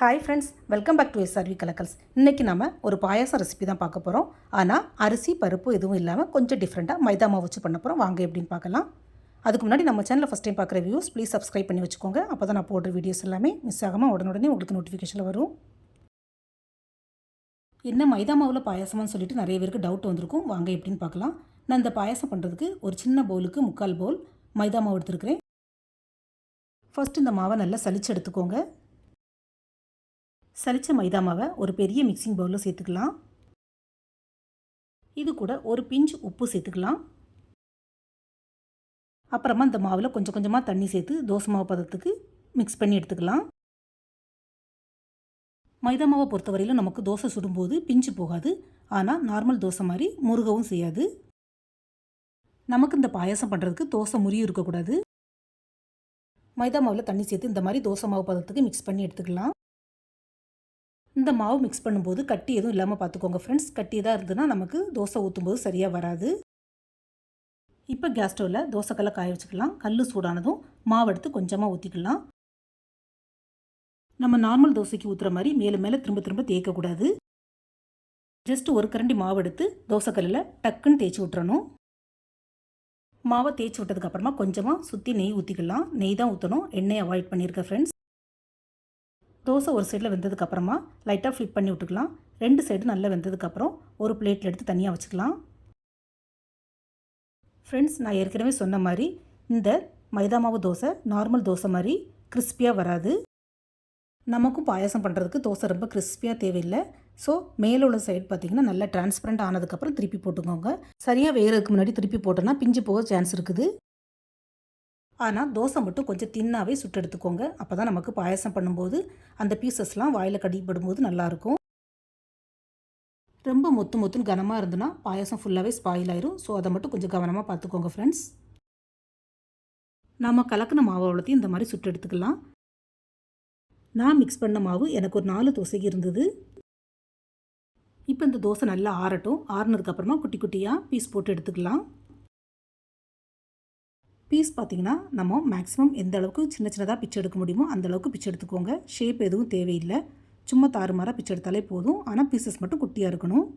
Hi friends, welcome back to SRV Kalakkals. இன்றைக்கி நம்ம ஒரு பாயாசம் ரெசிபி தான் பார்க்க போகிறோம். ஆனால் அரிசி பருப்பு எதுவும் இல்லாமல் கொஞ்சம் டிஃப்ரெண்ட்டாக மைதா மாவு வச்சு பண்ண போகிறோம். வாங்க எப்படின்னு பார்க்கலாம். அதுக்கு முன்னாடி நம்ம சேனலில் ஃபஸ்ட் டைம் பார்க்குற வியூஸ் ப்ளீஸ் சப்ஸ்கிரைப் பண்ணி வச்சுக்கோங்க. அப்போ தான் நான் போடுற வீடியோஸ் எல்லாமே மிஸ் ஆகாமல் உடனே உங்களுக்கு நோட்டிஃபிகேஷனில் வரும். என்ன மைதா மாவில் பாயாசம்னு சொல்லிட்டு நிறைய பேருக்கு டவுட் வந்திருக்கும். வாங்க எப்படின்னு பார்க்கலாம். நான் இந்த பாயாசம் பண்ணுறதுக்கு ஒரு சின்ன பவுலுக்கு 3/4 பவுல் மைதா மாவு எடுத்துருக்கிறேன். ஃபஸ்ட்டு இந்த மாவை நல்லா சலிச்சு எடுத்துக்கோங்க. சலிச்ச மைதா மாவை ஒரு பெரிய மிக்சிங் பவுலில் சேர்த்துக்கலாம். இது கூட ஒரு பிஞ்ச் உப்பு சேர்த்துக்கலாம். அப்புறமா இந்த மாவில் கொஞ்சம் கொஞ்சமாக தண்ணி சேர்த்து தோசை மாவு பதத்துக்கு மிக்ஸ் பண்ணி எடுத்துக்கலாம். மைதா மாவை பொறுத்தவரையிலும் நமக்கு தோசை சுடும்போது பிஞ்சு போகாது. ஆனால் நார்மல் தோசை மாதிரி முருகவும் செய்யாது. நமக்கு இந்த பாயாசம் பண்ணுறதுக்கு தோசை முறியும் இருக்கக்கூடாது. மைதா மாவில் தண்ணி சேர்த்து இந்த மாதிரி தோசை மாவு பதத்துக்கு மிக்ஸ் பண்ணி எடுத்துக்கலாம். இந்த மாவு மிக்ஸ் பண்ணும்போது கட்டி எதுவும் இல்லாமல் பார்த்துக்கோங்க ஃப்ரெண்ட்ஸ். கட்டி தான் இருந்ததுன்னா நமக்கு தோசை ஊற்றும்போது சரியாக வராது. இப்போ கேஸ் ஸ்டவ்வில் தோசைக்கல்லை காய வச்சுக்கலாம். கல் சூடானதும் மாவு எடுத்து கொஞ்சமாக ஊற்றிக்கலாம். நம்ம நார்மல் தோசைக்கு ஊற்றுற மாதிரி மேலே மேலே திரும்ப திரும்ப தேய்க்கக்கூடாது. ஜஸ்ட் ஒரு கரண்டி மாவு எடுத்து தோசைக்கல்லில் டக்குன்னு தேய்ச்சி விட்டுறணும். மாவை தேய்ச்சி விட்டதுக்கப்புறமா கொஞ்சமாக சுற்றி நெய் ஊற்றிக்கலாம். நெய் தான் ஊற்றணும், எண்ணெய் அவாய்ட் பண்ணியிருக்கேன் ஃப்ரெண்ட்ஸ். தோசை ஒரு சைடில் வெந்ததுக்கப்புறமா லைட்டாக ஃப்ளிப் பண்ணி விட்டுக்கலாம். 2 சைடு நல்லா வெந்ததுக்கப்புறம் ஒரு பிளேட்டில் எடுத்து தனியாக வச்சுக்கலாம். ஃப்ரெண்ட்ஸ், நான் ஏற்கனவே சொன்ன மாதிரி இந்த மைதா மாவு தோசை நார்மல் தோசை மாதிரி கிறிஸ்பியாக வராது. நமக்கும் பாயாசம் பண்ணுறதுக்கு தோசை ரொம்ப கிறிஸ்பியாக தேவையில்லை. ஸோ மேலே உள்ள சைடு பார்த்திங்கன்னா நல்லா டிரான்ஸ்பரண்ட் ஆனதுக்கப்புறம் திருப்பி போட்டுக்கோங்க. சரியாக வேகிறதுக்கு முன்னாடி திருப்பி போட்டோன்னா பிஞ்சு போக சான்ஸ் இருக்குது. ஆனால் தோசை மட்டும் கொஞ்சம் தின்னாகவே சுட்டு எடுத்துக்கோங்க. அப்போ தான் நமக்கு பாயாசம் பண்ணும்போது அந்த பீசஸ்லாம் வாயில் கடிப்படும்போது நல்லாயிருக்கும். ரொம்ப மொத்துன்னு கனமாக இருந்ததுன்னா பாயாசம் ஃபுல்லாகவே ஸ்பாயில் ஆயிரும். ஸோ அதை மட்டும் கொஞ்சம் கவனமாக பார்த்துக்கோங்க ஃப்ரெண்ட்ஸ். நாம் கலக்கின மாவு அவ்வளோத்தையும் இந்த மாதிரி சுட்டு எடுத்துக்கலாம். நான் மிக்ஸ் பண்ண மாவு எனக்கு ஒரு 4 தோசைக்கு இருந்தது. இப்போ இந்த தோசை நல்லா ஆறட்டும். ஆறுனதுக்கப்புறமா குட்டி குட்டியாக பீஸ் போட்டு எடுத்துக்கலாம். பீஸ் பார்த்திங்கன்னா நம்ம மேக்ஸிமம் எந்த அளவுக்கு சின்னதாக பிச்சை எடுக்க முடியுமோ அந்தளவுக்கு பிச்சை எடுத்துக்கோங்க. ஷேப் எதுவும் தேவையில்லை, சும்மா தாறுமாறாக பிச்சை எடுத்தாலே போதும். ஆனால் பீசஸ் மட்டும் குட்டியாக இருக்கணும்.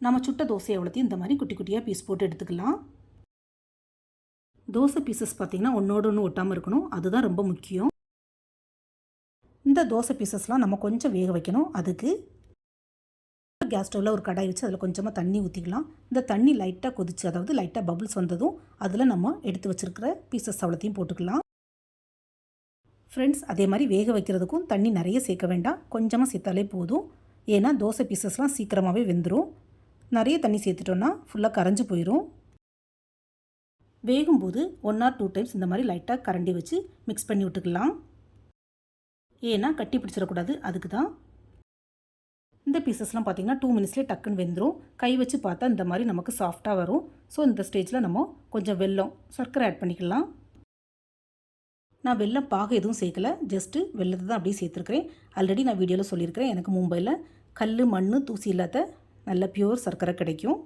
நம்ம சுட்ட தோசை எவ்வளோத்தையும் இந்த மாதிரி குட்டி குட்டியாக பீஸ் போட்டு எடுத்துக்கலாம். தோசை பீசஸ் பார்த்திங்கன்னா ஒன்றோடு ஒன்று ஒட்டாமல் இருக்கணும், அதுதான் ரொம்ப முக்கியம். இந்த தோசை பீசஸ்லாம் நம்ம கொஞ்சம் வேக வைக்கணும். அதுக்கு கேஸ் ஸ்டவ்வில் ஒரு கடாய் வச்சு அதில் கொஞ்சமாக தண்ணி ஊற்றிக்கலாம். இந்த தண்ணி லைட்டாக கொதிச்சு, அதாவது லைட்டாக பபுள்ஸ் வந்ததும் அதில் நம்ம எடுத்து வச்சுருக்கிற பீசஸ் அவ்வளோத்தையும் போட்டுக்கலாம். ஃப்ரெண்ட்ஸ், அதே மாதிரி வேக வைக்கிறதுக்கும் தண்ணி நிறைய சேர்க்க வேண்டாம், கொஞ்சமாக சேர்த்தாலே போதும். ஏன்னா தோசை பீசஸ்லாம் சீக்கிரமாகவே வெந்துடும். நிறைய தண்ணி சேர்த்துட்டோன்னா ஃபுல்லாக கரைஞ்சி போயிடும். வேகும்போது 1 or 2 டைம்ஸ் இந்த மாதிரி லைட்டாக கரண்டி வச்சு மிக்ஸ் பண்ணி விட்டுக்கலாம். ஏன்னா கட்டி பிடிச்சிடக்கூடாது, அதுக்கு தான். இந்த பீசஸ்லாம் பார்த்திங்கன்னா 2 மினிட்ஸ்லேயே டக்குன்னு வெந்துடும். கை வச்சு பார்த்தா இந்த மாதிரி நமக்கு சாஃப்டாக வரும். ஸோ இந்த ஸ்டேஜில் நம்ம கொஞ்சம் வெல்லம், சர்க்கரை ஆட் பண்ணிக்கலாம். நான் வெல்லம் பாகு எதுவும் சேர்க்கலை, ஜஸ்ட்டு வெல்லத்தை தான் அப்படியே சேர்த்துருக்கிறேன். ஆல்ரெடி நான் வீடியோவில் சொல்லியிருக்கிறேன், எனக்கு மும்பையில் கல் மண் தூசி இல்லாத நல்ல பியூர் சர்க்கரை கிடைக்கும்.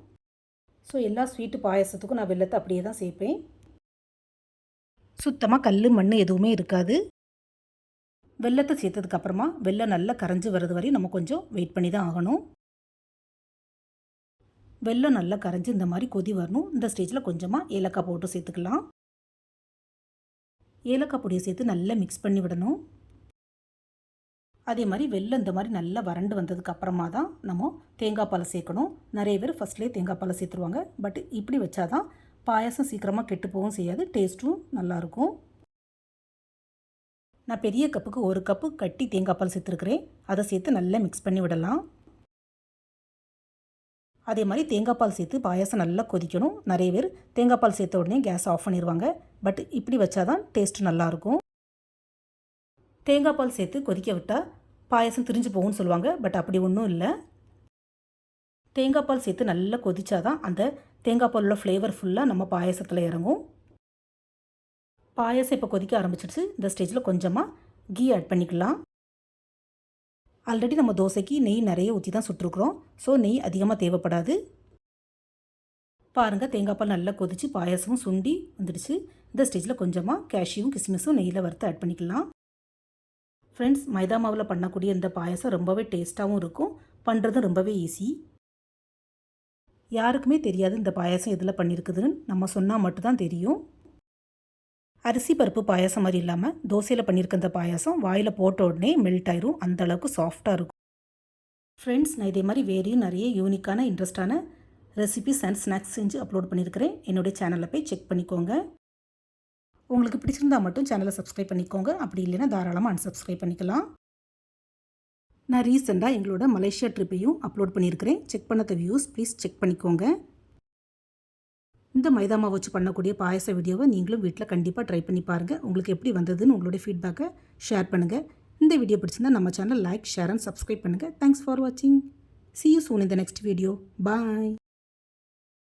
ஸோ எல்லா ஸ்வீட்டு பாயாசத்துக்கும் நான் வெல்லத்தை அப்படியே தான் சேர்ப்பேன். சுத்தமாக கல் மண் எதுவுமே இருக்காது. வெல்லத்தை சேர்த்ததுக்கப்புறமா வெல்லம் நல்லா கரைஞ்சி வர்றது வரையும் நம்ம கொஞ்சம் வெயிட் பண்ணி தான் ஆகணும். வெல்லம் நல்லா கரைஞ்சி இந்த மாதிரி கொதி வரணும். இந்த ஸ்டேஜில் கொஞ்சமாக ஏலக்காய் போட்டு சேர்த்துக்கலாம். ஏலக்காய் பொடியை சேர்த்து நல்லா மிக்ஸ் பண்ணி விடணும். அதே மாதிரி வெல்லம் இந்த மாதிரி நல்லா வறண்டு வந்ததுக்கு அப்புறமா தான் நம்ம தேங்காய் பாலை சேர்க்கணும். நிறைய பேர் ஃபஸ்ட்லேயே தேங்காய் பாலை சேர்த்துருவாங்க. பட் இப்படி வச்சாதான் பாயாசம் சீக்கிரமாக கெட்டு போகவும் செய்யாது, டேஸ்ட்டும் நல்லாயிருக்கும். நான் பெரிய கப்புக்கு 1 கப்பு கட்டி தேங்காய் பால் சேர்த்துருக்கிறேன். அதை சேர்த்து நல்லா மிக்ஸ் பண்ணி விடலாம். அதே மாதிரி தேங்காய் பால் சேர்த்து பாயாசம் நல்லா கொதிக்கணும். நிறைய பேர் தேங்காய் பால் சேர்த்த உடனே கேஸ் ஆஃப் பண்ணிடுவாங்க. பட் இப்படி வச்சாதான் டேஸ்ட் நல்லாயிருக்கும். தேங்காய் பால் சேர்த்து கொதிக்க விட்டால் பாயாசம் திரிஞ்சு போகும்னு சொல்லுவாங்க. பட் அப்படி ஒன்றும் இல்லை. தேங்காய் பால் சேர்த்து நல்லா கொதிச்சாதான் அந்த தேங்காய் பாலோட ஃப்ளேவர் ஃபுல்லாக நம்ம பாயாசத்தில் இறங்கும். பாயாசம் இப்போ கொதிக்க ஆரம்பிச்சிடுச்சு. இந்த ஸ்டேஜில் கொஞ்சமாக கீ ஆட் பண்ணிக்கலாம். ஆல்ரெடி நம்ம தோசைக்கு நெய் நிறைய ஊற்றி தான் சுட்டுருக்குறோம். ஸோ நெய் அதிகமாக தேவைப்படாது. பாருங்கள், தேங்காய் பால் நல்லா கொதிச்சு பாயாசமும் சுண்டி வந்துடுச்சு. இந்த ஸ்டேஜில் கொஞ்சமாக கேஷ்யூவும் கிஸ்மிஸும் நெய்யில் வறுத்து ஆட் பண்ணிக்கலாம். ஃப்ரெண்ட்ஸ், மைதா மாவில் பண்ணக்கூடிய இந்த பாயாசம் ரொம்பவே டேஸ்ட்டாகவும் இருக்கும், பண்ணுறது ரொம்பவே ஈஸி. யாருக்குமே தெரியாது இந்த பாயாசம் எதில் பண்ணியிருக்குதுன்னு, நம்ம சொன்னால் மட்டும்தான் தெரியும். அரிசி பருப்பு பாயாசம் மாதிரி இல்லாமல் தோசையில் பண்ணியிருக்க இந்த பாயாசம் வாயில் போட்ட உடனே மெல்ட் ஆயிரும், அந்த அளவுக்கு சாஃப்டாக இருக்கும். ஃப்ரெண்ட்ஸ், நான் இதே மாதிரி வேறையும் நிறைய யூனிக்கான இன்ட்ரெஸ்டான ரெசிபிஸ் அண்ட் ஸ்நாக்ஸ் செஞ்சு அப்லோட் பண்ணியிருக்கிறேன். என்னுடைய சேனலில் போய் செக் பண்ணிக்கோங்க. உங்களுக்கு பிடிச்சிருந்தால் மட்டும் சேனலை சப்ஸ்கிரைப் பண்ணிக்கோங்க, அப்படி இல்லைன்னா தாராளமாக அன்சப்ஸ்கிரைப் பண்ணிக்கலாம். நான் ரீசெண்டாக எங்களோட மலேசியா ட்ரிப்பையும் அப்லோட் பண்ணியிருக்கிறேன். செக் பண்ணாத வியூஸ் ப்ளீஸ் செக் பண்ணிக்கோங்க. இந்த மைதா மாவு வச்சு பண்ணக்கூடிய பாயாச வீடியோவை நீங்களும் வீட்டில் கண்டிப்பாக ட்ரை பண்ணி பாருங்கள். உங்களுக்கு எப்படி வந்ததுன்னு உங்களுடைய ஃபீட்பேக்கை ஷேர் பண்ணுங்கள். இந்த வீடியோ பிடிச்சிருந்தால் நம்ம channel like, share and subscribe பண்ணுங்கள். தேங்க்ஸ் ஃபார் வாட்சிங். See you soon in the next video. Bye.